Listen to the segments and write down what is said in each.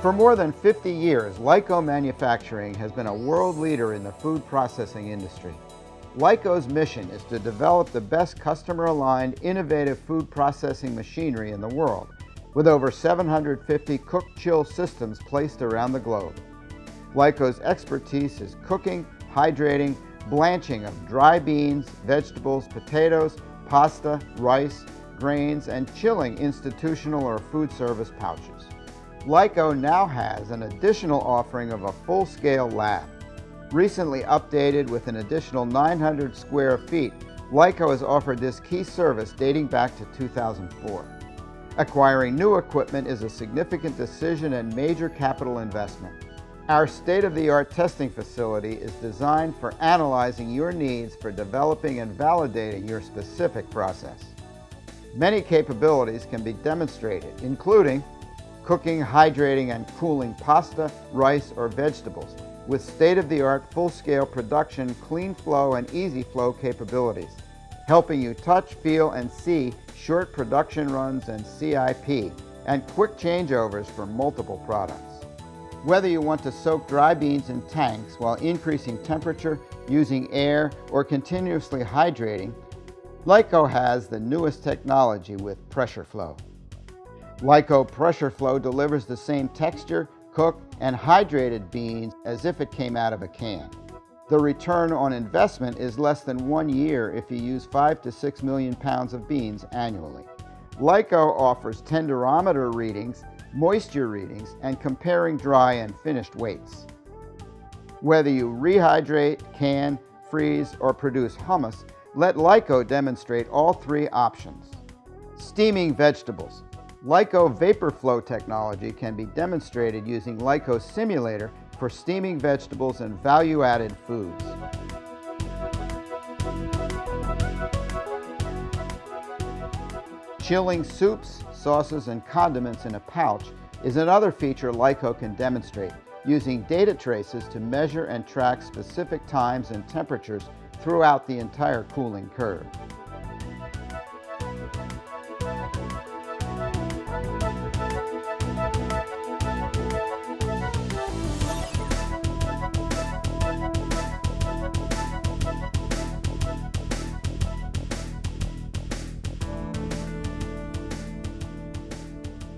For more than 50 years, Lyco Manufacturing has been a world leader in the food processing industry. Lyco's mission is to develop the best customer-aligned, innovative food processing machinery in the world, with over 750 cook-chill systems placed around the globe. Lyco's expertise is cooking, hydrating, blanching of dry beans, vegetables, potatoes, pasta, rice, grains, and chilling institutional or food service pouches. Lyco now has an additional offering of a full-scale lab. Recently updated with an additional 900 square feet, Lyco has offered this key service dating back to 2004. Acquiring new equipment is a significant decision and major capital investment. Our state-of-the-art testing facility is designed for analyzing your needs for developing and validating your specific process. Many capabilities can be demonstrated, including cooking, hydrating, and cooling pasta, rice, or vegetables with state-of-the-art full-scale production, clean flow, and easy flow capabilities, helping you touch, feel, and see short production runs and CIP, and quick changeovers for multiple products. Whether you want to soak dry beans in tanks while increasing temperature, using air, or continuously hydrating, Lyco has the newest technology with pressure flow. Lyco Pressure Flow delivers the same texture, cooked, and hydrated beans as if it came out of a can. The return on investment is less than 1 year if you use 5 to 6 million pounds of beans annually. Lyco offers tenderometer readings, moisture readings, and comparing dry and finished weights. Whether you rehydrate, can, freeze, or produce hummus, let Lyco demonstrate all three options. Steaming vegetables. Lyco Vapor Flow technology can be demonstrated using Lyco Simulator for steaming vegetables and value-added foods. Chilling soups, sauces, and condiments in a pouch is another feature Lyco can demonstrate, using data traces to measure and track specific times and temperatures throughout the entire cooling curve.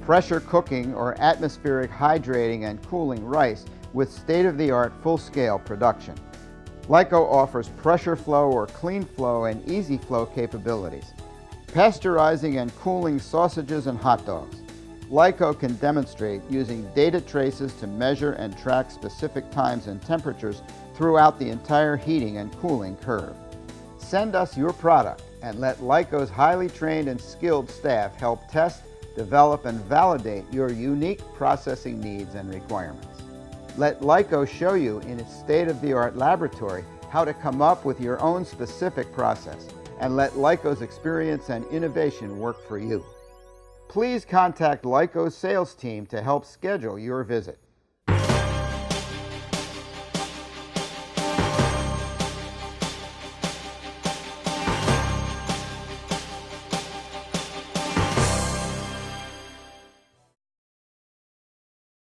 Pressure cooking or atmospheric hydrating and cooling rice with state-of-the-art full-scale production. Lyco offers pressure flow or clean flow and easy flow capabilities. Pasteurizing and cooling sausages and hot dogs. Lyco can demonstrate using data traces to measure and track specific times and temperatures throughout the entire heating and cooling curve. Send us your product and let Lyco's highly trained and skilled staff help test, develop, and validate your unique processing needs and requirements. Let Lyco show you in its state-of-the-art laboratory how to come up with your own specific process, and let Lyco's experience and innovation work for you. Please contact Lyco's sales team to help schedule your visit.